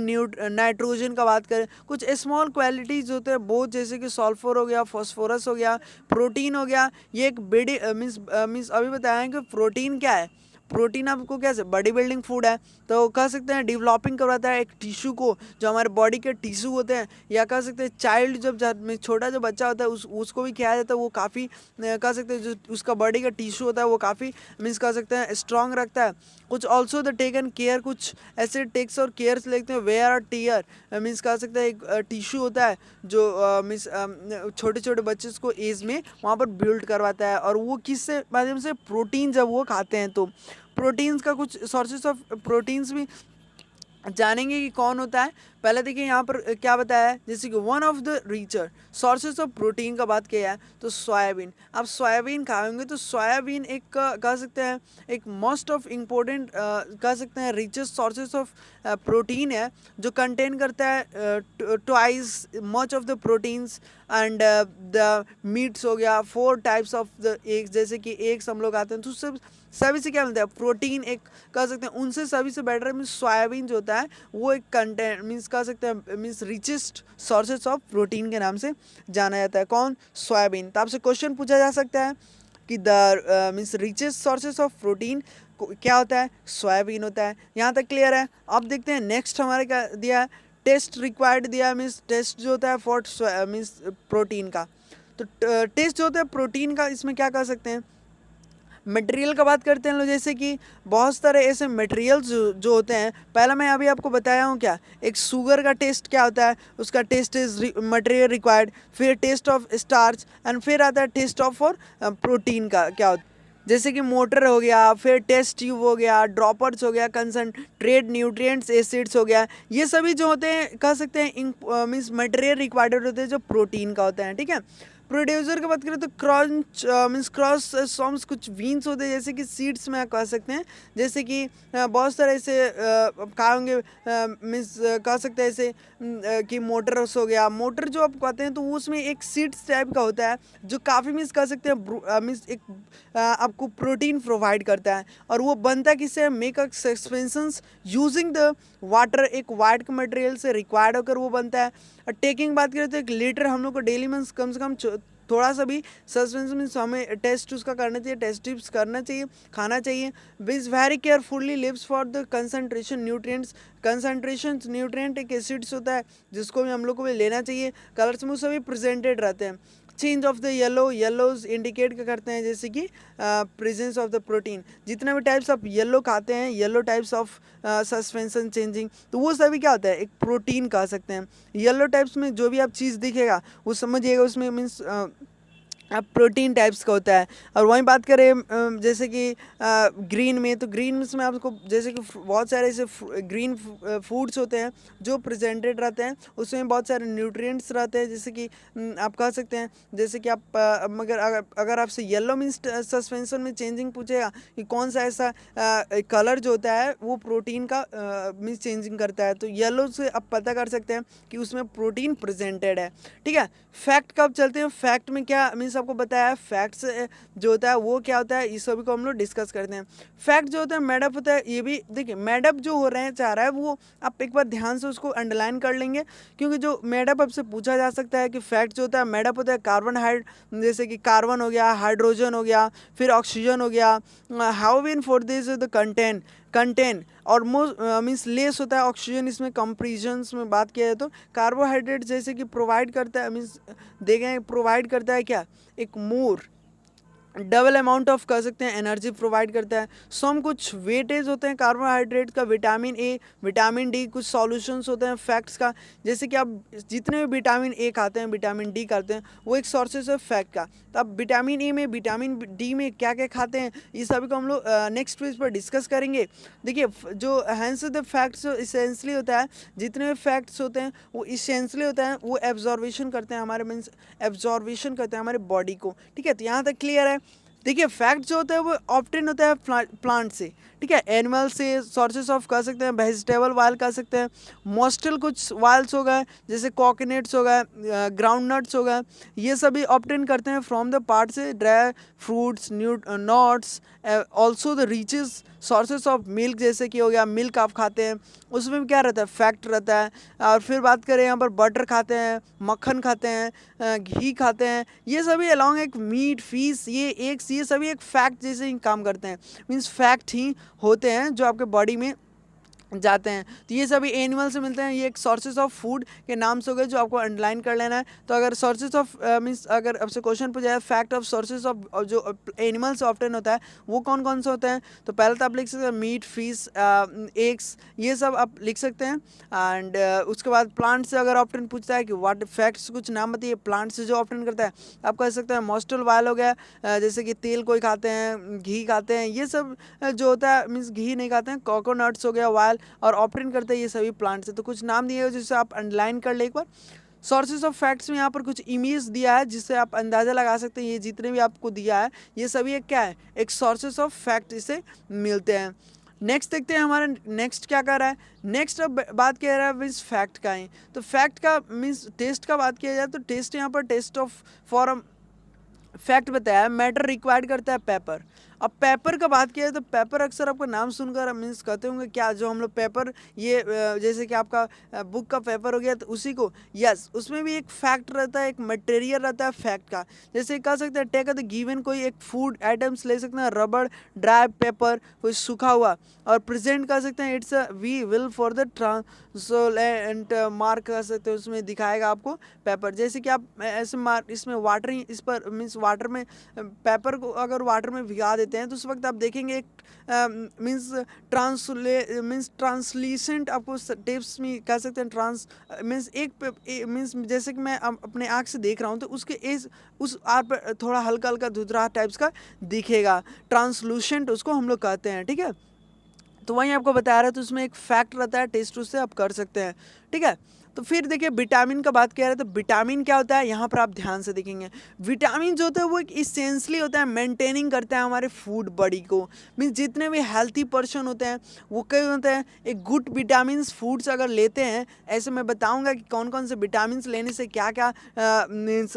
नाइट्रोजन का बात करें, कुछ स्मॉल क्वालिटीज़ होते हैं बहुत, जैसे कि सल्फर हो गया, फॉस्फोरस हो गया, प्रोटीन हो गया। ये एक बड़ी मीन्स अभी बताया है कि प्रोटीन क्या है। प्रोटीन आपको कैसे बॉडी बिल्डिंग फूड है, तो कह सकते हैं डेवलपिंग करवाता है एक टिश्यू को, जो हमारे बॉडी के टिश्यू होते हैं, या कह सकते हैं चाइल्ड जब छोटा जो बच्चा होता है उसको भी खाया जाता है, वो काफ़ी कह सकते हैं जो उसका बॉडी का टिश्यू होता है वो काफ़ी मीन्स कह सकते हैं स्ट्रॉन्ग रखता है। कुछ ऑल्सो द टेकन केयर, कुछ ऐसे टेक्स और केयर्स लेते हैं, वेयर और टीयर मीन्स कह सकते हैं एक टिश्यू होता है जो मीन्स छोटे छोटे बच्चे को एज में वहाँ पर बिल्ड करवाता है, और वो किससे माध्यम से, प्रोटीन जब वो खाते हैं तो प्रोटीन्स का कुछ सोर्सेस ऑफ प्रोटीन्स भी जानेंगे कि कौन होता है। पहले देखिए यहाँ पर क्या बताया है, जैसे कि one of the richer sources of protein का बात किया है तो सोयाबीन। आप सोयाबीन खाएंगे तो सोयाबीन एक कह सकते हैं एक मोस्ट ऑफ इम्पोर्टेंट कह सकते हैं रिचेस्ट सोर्सेज ऑफ प्रोटीन है, जो कंटेन करता है twice much of the proteins and the meets हो गया, 4 टाइप्स ऑफ द एग्स, जैसे कि एग्स हम लोग आते हैं तो उससे सभी से क्या मिलता है, प्रोटीन एक कह सकते हैं उनसे सभी से बेटर मीन्स सोयाबीन जो होता है वो एक कंटेंट मीन्स कह सकते हैं means richest sources of protein के नाम से जाना जाता है। कौन, सोयाबीन। तो आपसे क्वेश्चन पूछा जा सकता है कि the means richest sources of protein क्या होता है, सोयाबीन होता है। यहाँ तक क्लियर है। अब देखते हैं नेक्स्ट हमारे क्या दिया है, टेस्ट रिक्वायर्ड दिया है, मीन्स टेस्ट जो होता है फॉर मीन्स प्रोटीन का। तो टेस्ट जो होता है प्रोटीन का, इसमें क्या कर सकते हैं, मटेरियल का बात करते हैं लोग, जैसे कि बहुत सारे ऐसे मटेरियल्स जो होते हैं। पहला मैं अभी आपको बताया हूँ क्या, एक शुगर का टेस्ट क्या होता है, उसका टेस्ट इज मटेरियल रिक्वायर्ड, फिर टेस्ट ऑफ स्टार्च एंड फिर आता है टेस्ट ऑफ फॉर प्रोटीन का क्या होता है, जैसे कि मोटर हो गया, फिर टेस्ट ट्यूब हो गया, ड्रॉपर्स हो गया, कंसनट्रेट न्यूट्रिएंट्स एसिड्स हो गया, ये सभी जो होते हैं कह सकते हैं मीन्स मटेरियल रिक्वायर्ड होते हैं जो प्रोटीन का होता है। ठीक है, प्रोड्यूसर की बात करें तो क्रॉन्च मीन्स क्रॉस सॉम्स कुछ वीन्स होते हैं, जैसे कि सीड्स में कह सकते हैं, जैसे कि बहुत सारे ऐसे कहेंगे मीन्स कह सकते हैं ऐसे कि मोटर्स हो गया। मोटर जो आप कहते हैं तो उसमें एक सीड्स टाइप का होता है जो काफ़ी मीन्स कह सकते हैं मीन्स एक आपको प्रोटीन प्रोवाइड करता है, और वो बनता है किससे, make a suspensions using the water, एक वाइट मटेरियल से रिक्वायर्ड होकर वो बनता है। और टेकिंग बात करें तो 1 लीटर हम लोग को डेली मीन्स कम से कम थोड़ा सा भी सस्पेंशन मीन्स हमें टेस्ट उसका करना चाहिए, टेस्ट टिप्स करना चाहिए, खाना चाहिए। बीज very carefully lives for the concentration nutrients, concentration nutrient एक एसिड्स होता है जिसको भी हम लोग को भी लेना चाहिए। कलर्स में वो सभी प्रेजेंटेड रहते हैं। Change of the yellows indicate क्या करते हैं, जैसे कि प्रेजेंस ऑफ द प्रोटीन। जितने भी टाइप्स ऑफ येलो खाते हैं, yellow types of suspension changing, तो वो सभी क्या होता है, एक प्रोटीन कह सकते हैं। येलो टाइप्स में जो भी आप चीज़ दिखेगा वो समझिएगा उसमें मीन्स अब प्रोटीन टाइप्स का होता है। और वहीं बात करें जैसे कि ग्रीन में, तो ग्रीन में आपको जैसे कि बहुत सारे ऐसे ग्रीन फूड्स होते हैं जो प्रेजेंटेड रहते हैं, उसमें बहुत सारे न्यूट्रिएंट्स रहते हैं, जैसे कि आप कह सकते हैं जैसे कि आप मगर अगर आपसे येलो मीन्स सस्पेंशन में चेंजिंग पूछेगा कि कौन सा ऐसा कलर जो होता है वो प्रोटीन का मीन्स चेंजिंग करता है, तो येलो से आप पता कर सकते हैं कि उसमें प्रोटीन प्रेजेंटेड है। ठीक है, फैक्ट कब चलते हैं, फैक्ट में क्या मीन्स आपको बताया है, फैक्ट्स जो होता है वो क्या होता है, इस सभी को हम लोग डिस्कस करते हैं। फैक्ट जो होता है मेडअप होता है, ये भी देखिए मेडअप जो हो रहे हैं चाह रहा है वो आप एक बार ध्यान से उसको अंडरलाइन कर लेंगे, क्योंकि जो मेडअप आपसे पूछा जा सकता है कि फैक्ट जो होता है मेडअप होता है कार्बन जैसे कि कार्बन हो गया, हाइड्रोजन हो गया, फिर ऑक्सीजन हो गया, how win for this the contain और मीन्स लेस होता है ऑक्सीजन, इसमें कंपेरिजन्स में बात किया जाए तो कार्बोहाइड्रेट जैसे कि प्रोवाइड करता है मीन्स देखें प्रोवाइड करता है क्या, एक मोर डबल अमाउंट ऑफ कह सकते हैं एनर्जी प्रोवाइड करता है। सम कुछ वेटेज होते हैं कार्बोहाइड्रेट का, विटामिन ए, विटामिन डी, कुछ सॉल्यूशंस होते हैं फैक्ट्स का, जैसे कि आप जितने भी विटामिन ए खाते हैं, विटामिन डी खाते हैं, वो एक सोर्सेज है फैक्ट का। तो आप विटामिन ए में, विटामिन डी में क्या क्या खाते हैं, ये सभी को हम लोग नेक्स्ट पेज पर डिस्कस करेंगे। देखिए जो हैंस द फैक्ट्स इसेंशली होता है, जितने भी फैक्ट्स होते हैं वो इसेंशली होता है, वो एब्जॉर्वेशन करते हैं हमारे मीन्स एब्जॉर्वेशन करते हैं हमारे बॉडी को। ठीक है, तो यहाँ तक क्लियर है। देखिए फैक्ट जो होता है वो ऑप्टेन होता है प्लांट से, ठीक है, एनिमल से, सोर्सेस ऑफ कह सकते हैं वेजिटेबल वायल कह सकते हैं, मोस्टल कुछ वायल्स हो गए जैसे कोकोनट्स हो गए, ग्राउंड नट्स हो गए, ये सभी ऑप्टेन करते हैं फ्रॉम द पार्ट से, dry fruits, nuts, also the riches sources of milk, जैसे कि हो गया मिल्क आप खाते हैं, उसमें भी क्या रहता है फैक्ट रहता है। और फिर बात करें यहाँ पर बटर खाते हैं, मक्खन खाते हैं, घी खाते हैं, ये सभी अलॉन्ग एक मीट फिश, ये सभी एक फैक्ट जैसे ही काम करते हैं, मीन्स फैक्ट ही होते हैं जो आपके बॉडी में जाते हैं। तो ये सभी एनिमल से मिलते हैं, ये एक सोर्सेज ऑफ फूड के नाम से हो गए जो आपको अंडरलाइन कर लेना है। तो अगर सोर्सेज ऑफ मीन्स अगर आपसे क्वेश्चन पूछा जाए फैक्ट ऑफ सोर्सेज ऑफ जो एनिमल से ऑप्टेन होता है वो कौन कौन से होते हैं, तो पहले तो आप लिख सकते हैं मीट, फिश, एग्स, ये सब आप लिख सकते हैं। एंड उसके बाद प्लांट से अगर ऑप्टेन पूछता है कि व्हाट फैक्ट्स कुछ नाम बताइए प्लांट से जो ऑप्टेन करता है, आप कह सकते हैं मॉस्टल वायल हो गया, जैसे कि तेल कोई खाते हैं, घी खाते हैं, ये सब जो होता है मीन्स घी नहीं खाते हैं, कोकोनट्स हो गया वायल, और ऑप्टेन करते हैं ये सभी प्लांट से। तो कुछ नाम दिए जिससे आप अंडरलाइन कर ले एक बार। सोर्सेज ऑफ फैक्ट्स में यहाँ पर कुछ इमेज दिया है जिससे आप अंदाज़ा लगा सकते हैं ये जितने भी आपको दिया है ये सभी एक क्या है, एक सोर्सेज ऑफ फैक्ट इसे मिलते हैं। नेक्स्ट देखते हैं हमारा नेक्स्ट क्या कर रहा है। नेक्स्ट अब बात किया रहा है मीन्स फैक्ट का ही, तो फैक्ट का मीन्स टेस्ट का बात किया जाए तो टेस्ट यहाँ पर टेस्ट ऑफ फॉर फैक्ट बताया, मैटर रिक्वायर्ड करता है पेपर। अब पेपर का बात किया है तो पेपर अक्सर आपका नाम सुनकर मीन्स कहते होंगे क्या, जो हम लोग पेपर ये जैसे कि आपका बुक का पेपर हो गया तो उसी को, यस उसमें भी एक फैक्ट रहता है, एक मटेरियल रहता है फैक्ट का। जैसे कह सकते हैं टेक द गिवन, कोई एक फूड आइटम्स ले सकते हैं, रबड़, ड्राई पेपर, कोई सूखा हुआ, और प्रेजेंट कर सकते हैं it's we will for the translate mark कर सकते हैं, उसमें दिखाएगा आपको पेपर। जैसे कि आप ऐसे मार्क इसमें वाटरिंग, इस पर मीन्स वाटर में पेपर को अगर वाटर में भिगा देते हैं तो उस वक्त आप देखेंगे एक मीन्स ट्रांसलेसेंट आपको टिप्स में कह सकते हैं, ट्रांस मीन्स एक मीन्स जैसे कि मैं अपने आँख से देख रहा हूँ तो उसके उस आर पर थोड़ा हल्का हल्का धुधरा टाइप्स का दिखेगा, ट्रांसलूसेंट उसको हम लोग कहते हैं। ठीक है, तो वहीं आपको बता रहा है, तो उसमें एक फैक्ट रहता है, टेस्ट उससे आप कर सकते हैं। ठीक है, तो फिर देखिए विटामिन का बात किया रहे तो विटामिन क्या होता है, यहाँ पर आप ध्यान से देखेंगे विटामिन जो होता है वो एक इसेंशली होता है, मेंटेनिंग करता है हमारे फूड बॉडी को, मीन्स जितने भी हेल्थी पर्सन होते हैं वो कई होते हैं एक गुड विटामिन फूड्स अगर लेते हैं, ऐसे मैं बताऊंगा कि कौन कौन से विटामिन लेने से क्या क्या मीन्स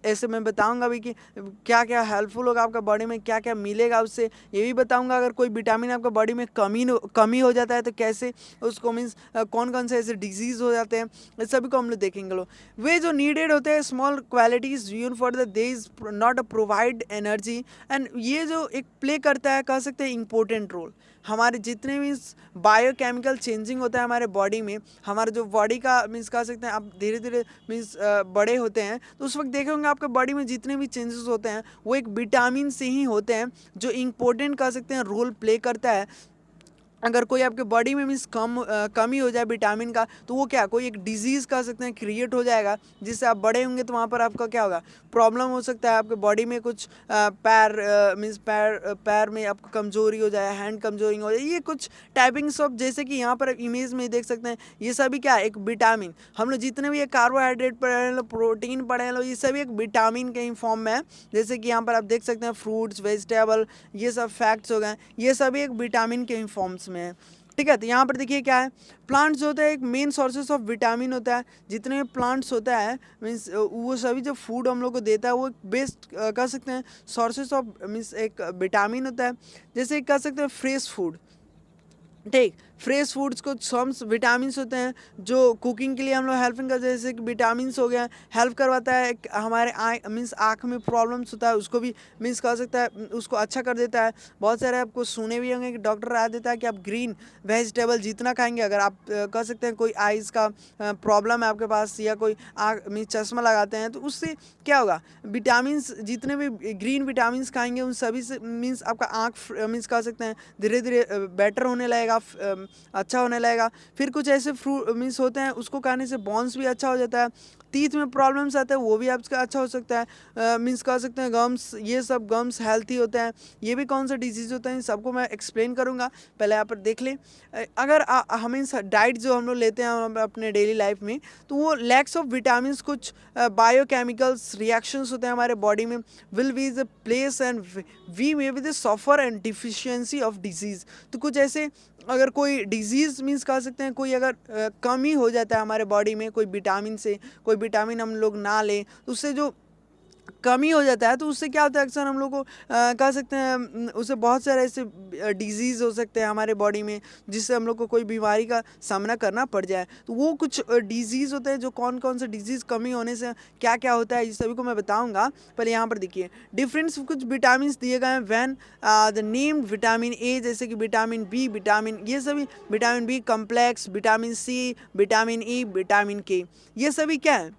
ऐसे मैं बताऊंगा भी कि क्या क्या हेल्पफुल होगा आपका बॉडी में, क्या क्या मिलेगा उससे, ये भी बताऊंगा। अगर कोई विटामिन आपका बॉडी में कमी हो जाता है तो कैसे उसको मीन्स कौन कौन से ऐसे डिजीज़ हो जाते हैं, इस सभी को हम लोग देखेंगे। लो वे जो नीडेड होते हैं स्मॉल क्वालिटीज यून for the they is not a provide energy, and ये जो एक प्ले करता है कह सकते हैं इंपॉर्टेंट रोल, हमारे जितने भी बायोकेमिकल चेंजिंग होता है हमारे बॉडी में, हमारे जो बॉडी का मीन्स कह सकते हैं आप धीरे धीरे मीन्स बड़े होते हैं तो उस वक्त देखे होंगे आपके बॉडी में जितने भी चेंजेस होते हैं वो एक विटामिन से ही होते हैं जो इम्पोर्टेंट कह सकते हैं रोल प्ले करता है अगर कोई आपके बॉडी में मीन्स कमी हो जाए विटामिन का, तो वो क्या कोई एक डिजीज़ कह सकते हैं क्रिएट हो जाएगा, जिससे आप बड़े होंगे तो वहाँ पर आपका क्या होगा, प्रॉब्लम हो सकता है। आपके बॉडी में कुछ पैर में आपको कमजोरी हो जाए, हैंड कमजोरी हो जाए, ये कुछ टाइपिंग्स ऑफ, जैसे कि यहाँ पर इमेज में देख सकते हैं, ये सभी क्या है, एक विटामिन। हम लोग जितने भी ये कार्बोहाइड्रेट पढ़े लो, प्रोटीन पढ़े लो, ये सभी एक विटामिन के ही फॉर्म में है। जैसे कि यहाँ पर आप देख सकते हैं फ्रूट्स, वेजिटेबल, ये सब फैक्ट्स हो गए, ये सभी एक विटामिन के ही फॉर्म्स में है। ठीक है, तो यहाँ पर देखिए क्या है, प्लांट्स होता है एक मेन सोर्सेस ऑफ विटामिन होता है। जितने भी प्लांट्स होता है मीन्स वो सभी जो फूड हम लोग को देता है वो बेस्ट कह सकते हैं सोर्सेस ऑफ मीन्स एक विटामिन होता है। जैसे कह सकते हैं फ्रेश फूड, ठीक, फ्रेश फूड्स को सम विटामिन होते हैं जो कुकिंग के लिए हम लोग हेल्पिंग करते हैं। जैसे कि विटामिन हो गया, हेल्प करवाता है हमारे मीन्स आँख में प्रॉब्लम्स होता है उसको भी मीन्स कह सकता है उसको अच्छा कर देता है। बहुत सारे आपको सुने भी होंगे कि डॉक्टर राय देता है कि आप ग्रीन वेजिटेबल जितना खाएंगे, अगर आप कह सकते हैं कोई आइज़ का प्रॉब्लम है आपके पास या कोई आँख मीन्स चश्मा लगाते हैं, तो उससे क्या होगा, विटामिन जितने भी ग्रीन विटामिन खाएंगे उन सभी से मीन्स आपका आँख मीन्स कह सकते हैं धीरे धीरे बेटर होने लगेगा, अच्छा होने लगेगा। फिर कुछ ऐसे फ्रूट मीन्स होते हैं उसको खाने से बोन्स भी अच्छा हो जाता है। टीथ में प्रॉब्लम्स आते हैं वो भी आपका अच्छा हो सकता है। मीन्स कह सकते हैं गम्स, ये सब गम्स हेल्थी होते हैं। ये भी कौन सा डिजीज़ होता है इन सबको मैं एक्सप्लेन करूँगा, पहले यहाँ पर देख लें। अगर हमें डाइट जो हम लोग लेते हैं अपने डेली लाइफ में, तो वो लैक्स ऑफ विटामिन, कुछ बायोकेमिकल्स रिएक्शंस होते हैं हमारे बॉडी में, will be the place and we may be the suffer and deficiency of disease. तो कुछ ऐसे अगर कोई डिजीज़ मीन्स कह सकते हैं कोई अगर कमी हो जाता है हमारे बॉडी में कोई विटामिन से, कोई विटामिन हम लोग ना लें तो उससे जो कमी हो जाता है, तो उससे क्या होता है अक्सर हम लोग को कह सकते हैं उससे बहुत सारे ऐसे डिजीज़ हो सकते हैं हमारे बॉडी में, जिससे हम लोग को कोई बीमारी का सामना करना पड़ जाए। तो वो कुछ डिजीज़ होते हैं जो कौन कौन से डिजीज़ कमी होने से क्या क्या होता है, इस सभी को मैं बताऊँगा। पहले यहाँ पर देखिए डिफरेंस कुछ विटामिन दिए गए हैं। When the named vitamin A, जैसे कि विटामिन बी, विटामिन, ये सभी vitamin B complex, vitamin C, vitamin E, vitamin K, ये सभी क्या है,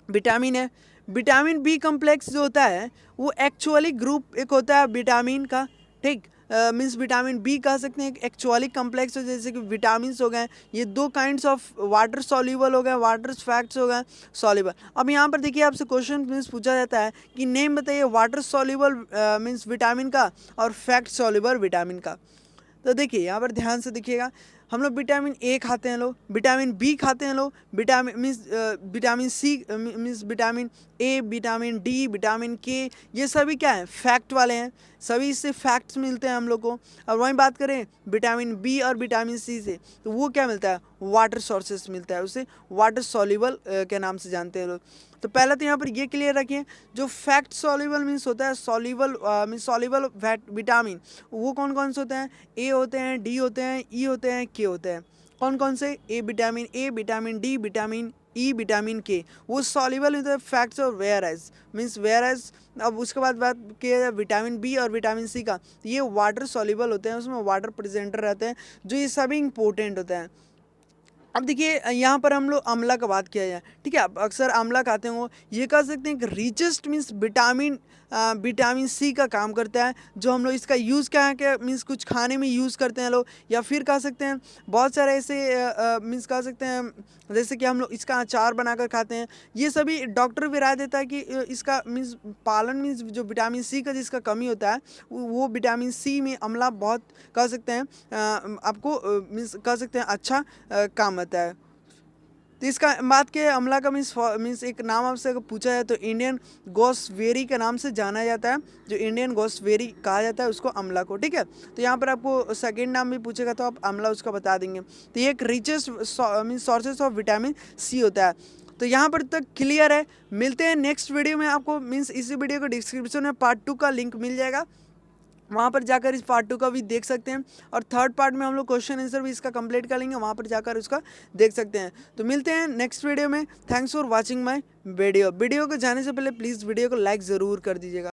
विटामिन है। विटामिन बी कम्प्लेक्स जो होता है वो एक्चुअली ग्रुप एक होता है विटामिन का, ठीक, मीन्स विटामिन बी कह सकते हैं एक्चुअली कम्प्लेक्स हो, जैसे कि विटामिन हो गए, ये दो काइंड्स ऑफ वाटर सॉल्यूबल हो गए, वाटर फैक्ट्स हो गए सॉल्यूबल। अब यहाँ पर देखिए आपसे क्वेश्चन मीन्स पूछा जाता है कि नेम बताइए वाटर सॉल्यूबल मीन्स विटामिन का और फैक्ट सॉल्यूबल विटामिन का। तो देखिए यहाँ पर ध्यान से देखिएगा, हम लोग विटामिन ए खाते हैं लोग, विटामिन बी खाते हैं लोग, vitamin means vitamin C means vitamin A, vitamin D, vitamin K, ये सभी क्या है फैक्ट वाले हैं, सभी इससे फैक्ट्स मिलते हैं हम लोग को। और वहीं बात करें विटामिन बी और विटामिन सी से, तो वो क्या मिलता है, वाटर सोर्सेस मिलता है, उसे वाटर सॉल्युबल के नाम से जानते हैं लोग। तो पहले तो यहाँ पर ये क्लियर रखिए, जो फैक्ट सॉल्युबल मीन्स होता है सॉल्युबल मीन्स सॉल्युबल विटामिन, वो कौन कौन से होते हैं, ए होते हैं, डी होते हैं, ई होते हैं, के होते हैं। कौन कौन से, A, vitamin D, vitamin E, vitamin K, वो सॉल्युबल होते हैं फैक्ट्स और where as means where as. अब उसके बाद बात किया जाए विटामिन बी और विटामिन सी का, ये वाटर सॉल्युबल होते हैं, उसमें वाटर प्रेजेंटर रहते हैं, जो ये सभी इंपॉर्टेंट होते हैं। अब देखिए यहाँ पर हम लोग आंवला का बात किया जाए, ठीक है, अक्सर आंवला खाते हो, ये कह सकते हैं कि रिचेस्ट मीन्स विटामिन सी का काम करता है, जो हम लोग इसका यूज़ क्या है कि मीन्स कुछ खाने में यूज़ करते हैं लोग, या फिर कह सकते हैं बहुत सारे ऐसे मीन्स कह सकते हैं जैसे कि हम लोग इसका अचार बनाकर खाते हैं। ये सभी डॉक्टर भी राय देता है कि इसका मीन्स पालन मीन्स जो विटामिन सी का जिसका कमी होता है वो विटामिन सी में आंवला बहुत कह सकते हैं आपको मीन्स कह सकते हैं अच्छा काम आता है। तो इसका बात के आंवला का मीन्स एक नाम आपसे अगर पूछा जाए तो इंडियन गोसबेरी के नाम से जाना जाता है, जो इंडियन गोसबेरी कहा जाता है उसको आंवला को, ठीक है। तो यहाँ पर आपको सेकंड नाम भी पूछेगा तो आप आंवला उसका बता देंगे। तो ये एक richest means sources of vitamin C होता है। तो यहाँ पर तक क्लियर है। मिलते हैं नेक्स्ट वीडियो में, आपको मीन्स इसी वीडियो को डिस्क्रिप्शन में पार्ट 2 का लिंक मिल जाएगा, वहाँ पर जाकर इस पार्ट 2 का भी देख सकते हैं, और थर्ड पार्ट में हम लोग क्वेश्चन आंसर भी इसका कंप्लीट कर लेंगे, वहाँ पर जाकर उसका देख सकते हैं। तो मिलते हैं नेक्स्ट वीडियो में। Thanks for watching my video को जाने से पहले प्लीज़ वीडियो को लाइक ज़रूर कर दीजिएगा।